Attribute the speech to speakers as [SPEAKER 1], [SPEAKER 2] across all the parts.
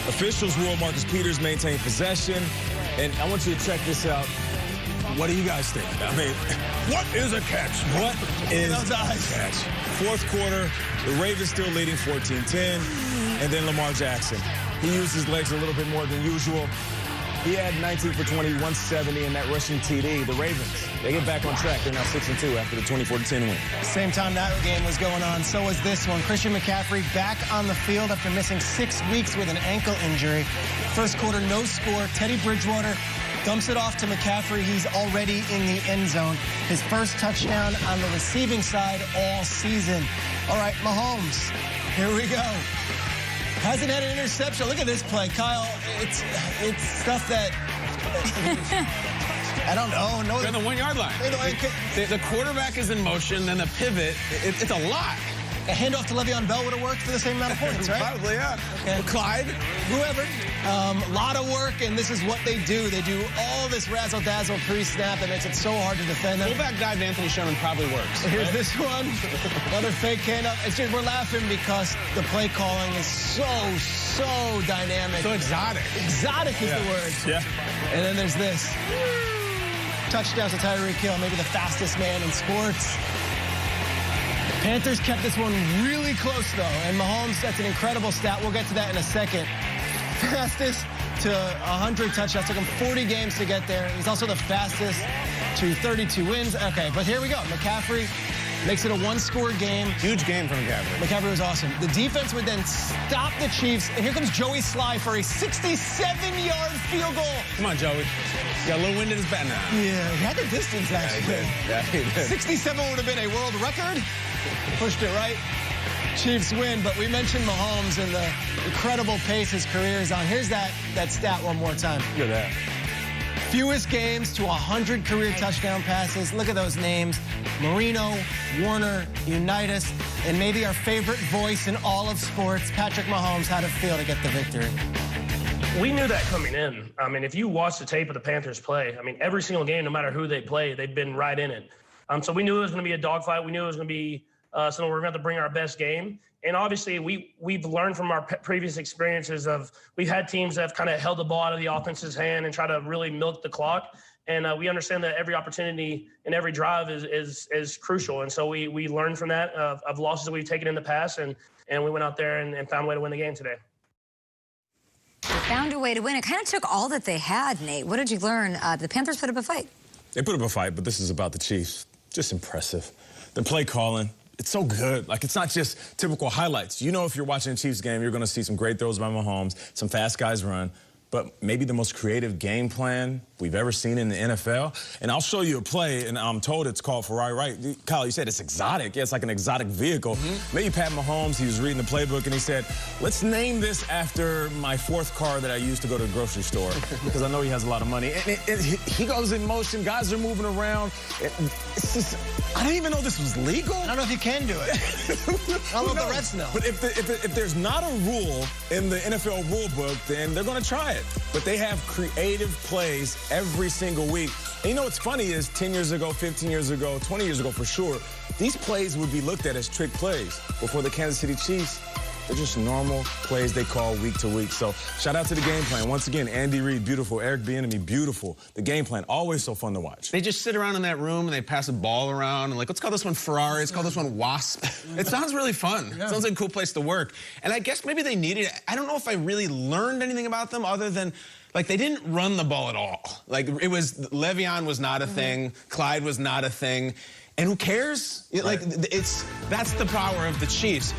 [SPEAKER 1] Officials rule Marcus Peters maintained possession. And I want you to check this out. What do you guys think? I mean, what is a catch? What is a catch? Fourth quarter, the Ravens still leading 14-10. And then Lamar Jackson. He used his legs a little bit more than usual. He had 19 for 20, 170 in that rushing TD. The Ravens, they get back on track. They're now 6-2 after the 24-10 win.
[SPEAKER 2] Same time that game was going on, so was this one. Christian McCaffrey back on the field after missing 6 weeks with an ankle injury. First quarter, no score. Teddy Bridgewater dumps it off to McCaffrey. He's already in the end zone. His first touchdown on the receiving side all season. All right, Mahomes, here we go. Hasn't had an interception. Look at this play, Kyle. It's stuff that I don't know.
[SPEAKER 3] They're on the 1 yard line. The quarterback is in motion, then the pivot. It's a lot.
[SPEAKER 2] A handoff to Le'Veon Bell would have worked for the same amount of points, right?
[SPEAKER 3] Probably, yeah.
[SPEAKER 2] Okay.
[SPEAKER 3] Clyde,
[SPEAKER 2] whoever. A lot of work, and this is what they do. They do all this razzle-dazzle pre-snap that makes it so hard to defend them.
[SPEAKER 3] Fullback dive Anthony Sherman probably works.
[SPEAKER 2] Here's this one. Another fake handoff. It's just, we're laughing because the play calling is so dynamic.
[SPEAKER 3] So exotic.
[SPEAKER 2] Exotic is the word.
[SPEAKER 1] Yeah.
[SPEAKER 2] And then there's this. Touchdown to Tyreek Hill, maybe the fastest man in sports. Panthers kept this one really close, though, and Mahomes, that's an incredible stat. We'll get to that in a second. Fastest to 100 touchdowns. Took him 40 games to get there. He's also the fastest to 32 wins. Okay, but here we go. McCaffrey makes it a one-score game.
[SPEAKER 3] Huge game from McCaffrey.
[SPEAKER 2] McCaffrey was awesome. The defense would then stop the Chiefs, and here comes Joey Sly for a 67-yard field goal.
[SPEAKER 3] Come on, Joey. He got a little wind in his bat now.
[SPEAKER 2] Yeah, he had the distance, actually.
[SPEAKER 3] Yeah, he did.
[SPEAKER 2] 67 would have been a world record. Pushed it right. Chiefs win, but we mentioned Mahomes and the incredible pace his career is on. Here's that stat one more time.
[SPEAKER 1] Look at that.
[SPEAKER 2] Fewest games to 100 career touchdown passes. Look at those names. Marino, Warner, Unitas, and maybe our favorite voice in all of sports, Patrick Mahomes. How'd it feel to get the victory?
[SPEAKER 4] We knew that coming in. I mean, if you watch the tape of the Panthers play, I mean, every single game, no matter who they play, they've been right in it. So we knew it was going to be a dogfight. We knew it was going to be something we're going to have to bring our best game. And obviously, we've learned from our previous experiences of we've had teams that have kind of held the ball out of the offense's hand and try to really milk the clock. And we understand that every opportunity and every drive is crucial. And so we learned from that of losses that we've taken in the past, and we went out there and found a way to win the game today.
[SPEAKER 5] They found a way to win. It kind of took all that they had, Nate. What did you learn? The Panthers put up a fight.
[SPEAKER 1] They put up a fight, but this is about the Chiefs. Just impressive. The play calling, it's so good. Like, it's not just typical highlights. You know, if you're watching a Chiefs game, you're going to see some great throws by Mahomes, some fast guys run, but maybe the most creative game plan we've ever seen in the NFL. And I'll show you a play, and I'm told it's called Ferrari, right? Kyle, you said it's exotic. Yeah, it's like an exotic vehicle. Maybe Pat Mahomes, he was reading the playbook, and he said, let's name this after my fourth car that I used to go to the grocery store, because I know he has a lot of money. And he goes in motion. Guys are moving around. It's just, I didn't even know this was legal.
[SPEAKER 2] I don't know if you can do it. I don't know if the refs know.
[SPEAKER 1] But if there's not a rule in the NFL rule book, then they're going to try it. But they have creative plays every single week. And you know what's funny is 10 years ago, 15 years ago, 20 years ago for sure, these plays would be looked at as trick plays. Before the Kansas City Chiefs, they're just normal plays they call week to week. So shout out to the game plan. Once again, Andy Reid, beautiful. Eric Bieniemy, beautiful. The game plan, always so fun to watch.
[SPEAKER 3] They just sit around in that room and they pass a ball around and like, let's call this one Ferrari, let's call this one Wasp. It sounds really fun. Yeah. It sounds like a cool place to work. And I guess maybe they needed it. I don't know if I really learned anything about them other than, like, they didn't run the ball at all. Like, it was, Le'Veon was not a thing. Clyde was not a thing. And who cares? Like, that's the power of the Chiefs.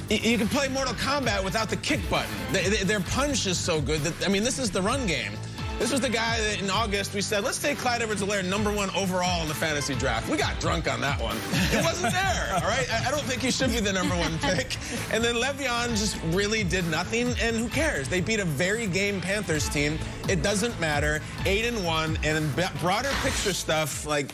[SPEAKER 3] You can play Mortal Kombat without the kick button. Their punch is so good that, I mean, this is the run game. This was the guy that in August we said, let's take Clyde Edwards-Helaire #1 overall in the fantasy draft. We got drunk on that one. It wasn't there, all right? I don't think he should be the #1 pick. And then Le'Veon just really did nothing, and who cares? They beat a very game Panthers team. It doesn't matter. 8-1, and in broader picture stuff, like,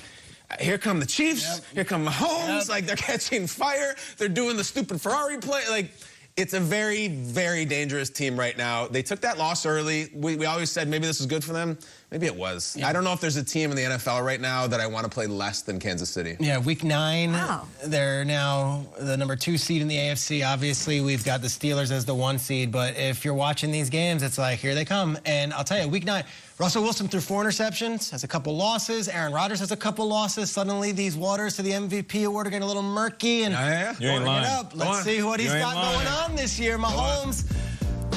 [SPEAKER 3] here come the Chiefs, here come Mahomes, like they're catching fire, they're doing the stupid Ferrari play, like it's a very, very dangerous team right now. They took that loss early. We always said maybe this is good for them. Maybe it was. I don't know if there's a team in the NFL right now that I want to play less than Kansas City.
[SPEAKER 2] Yeah, week 9.
[SPEAKER 5] Wow.
[SPEAKER 2] They're now the number 2 seed in the AFC. Obviously, we've got the Steelers as the 1 seed. But if you're watching these games, it's like, here they come. And I'll tell you, week 9, Russell Wilson threw 4 interceptions, has a couple losses. Aaron Rodgers has a couple losses. Suddenly, these waters to the MVP award are getting a little murky. And
[SPEAKER 1] You ain't lying.
[SPEAKER 2] Let's see what he's got going on this year. Mahomes.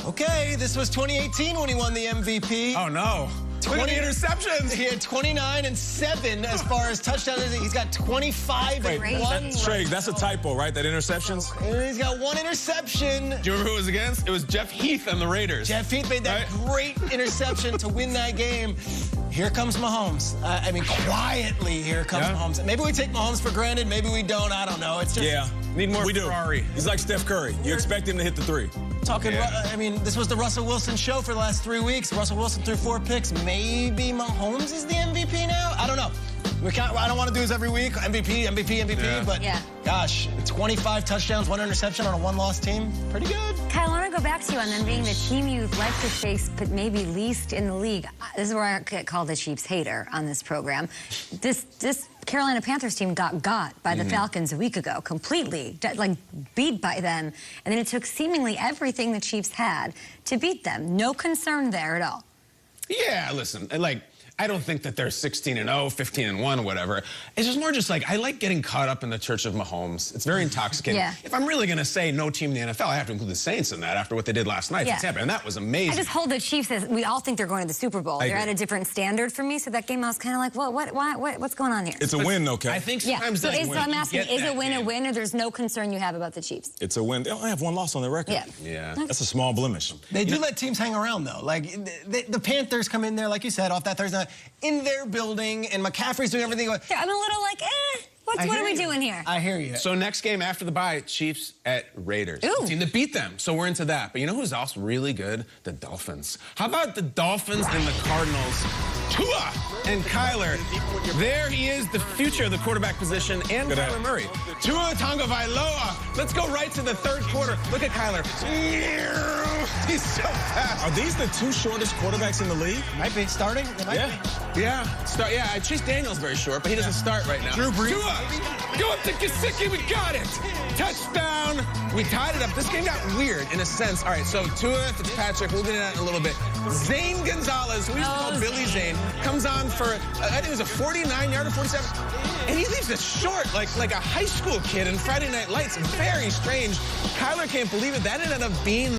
[SPEAKER 2] Okay, this was 2018 when he won the MVP.
[SPEAKER 3] Oh, no. 20 interceptions.
[SPEAKER 2] He had 29 and 7 as far as touchdowns. He's got 25 and 1.
[SPEAKER 1] Craig, that's a typo, right? That interceptions?
[SPEAKER 2] He's got 1 interception.
[SPEAKER 3] Do you remember who it was against? It was Jeff Heath and the Raiders.
[SPEAKER 2] Jeff Heath made that great interception to win that game. Here comes Mahomes. I mean, quietly, here comes Mahomes. Maybe we take Mahomes for granted. Maybe we don't. I don't know. It's just
[SPEAKER 3] need more Ferrari.
[SPEAKER 1] Do. He's like Steph Curry. You expect him to hit the 3.
[SPEAKER 2] talking. I mean, this was the Russell Wilson show for the last 3 weeks. Russell Wilson threw 4 picks. Maybe Mahomes is the MVP now. I don't know. I don't want to do this every week. MVP, but gosh, 25 touchdowns, 1 interception on a 1-loss team. Pretty good.
[SPEAKER 5] Kyle, I want to go back to you on them being the team you'd like to face, but maybe least in the league. This is where I get called the Chiefs hater on this program. This Carolina Panthers team got by the Falcons a week ago, completely, like beat by them. And then it took seemingly everything the Chiefs had to beat them. No concern there at all.
[SPEAKER 3] Yeah, listen, I don't think that they're 16-0, 15-1, whatever. It's just more just like, I like getting caught up in the church of Mahomes. It's very intoxicating. If I'm really going to say no team in the NFL, I have to include the Saints in that after what they did last night for Tampa, and that was amazing.
[SPEAKER 5] I just hold the Chiefs as, we all think they're going to the Super Bowl. They're at a different standard for me, so that game I was kind of like, well, what's going on here?
[SPEAKER 1] It's a win, though, Kat.
[SPEAKER 3] I think sometimes
[SPEAKER 5] so I'm asking, is a win a win, or there's no concern you have about the Chiefs?
[SPEAKER 1] It's a win. They only have 1 loss on their record. That's a small blemish.
[SPEAKER 2] They do let teams hang around, though. Like, the Panthers come in there, like you said, off that Thursday night, in their building, and McCaffrey's doing everything.
[SPEAKER 5] I'm a little like, what are we doing here?
[SPEAKER 2] I hear you.
[SPEAKER 3] So next game after the bye, Chiefs at Raiders.
[SPEAKER 5] Ooh.
[SPEAKER 3] The team to beat them. So we're into that. But you know who's also really good? The Dolphins. How about the Dolphins and the Cardinals? Tua and Kyler. There he is, the future of the quarterback position, and Kyler Murray. Tua Tagovailoa. Let's go right to the 3rd quarter. Look at Kyler. He's so fast.
[SPEAKER 1] Are these the 2 shortest quarterbacks in the league?
[SPEAKER 2] Might be starting.
[SPEAKER 3] Chase Daniel's very short, but he doesn't start right now.
[SPEAKER 2] Drew Brees.
[SPEAKER 3] Tua, go up to Gesicki. We got it. Touchdown. We tied it up. This game got weird in a sense. All right, so Tua Fitzpatrick, we'll get into that in a little bit. Zane Gonzalez, who we used to call Billy Zane, comes on for, I think it was a 49-yarder, 47, and he leaves it short like a high school kid in Friday Night Lights. Very strange. Kyler can't believe it. That ended up being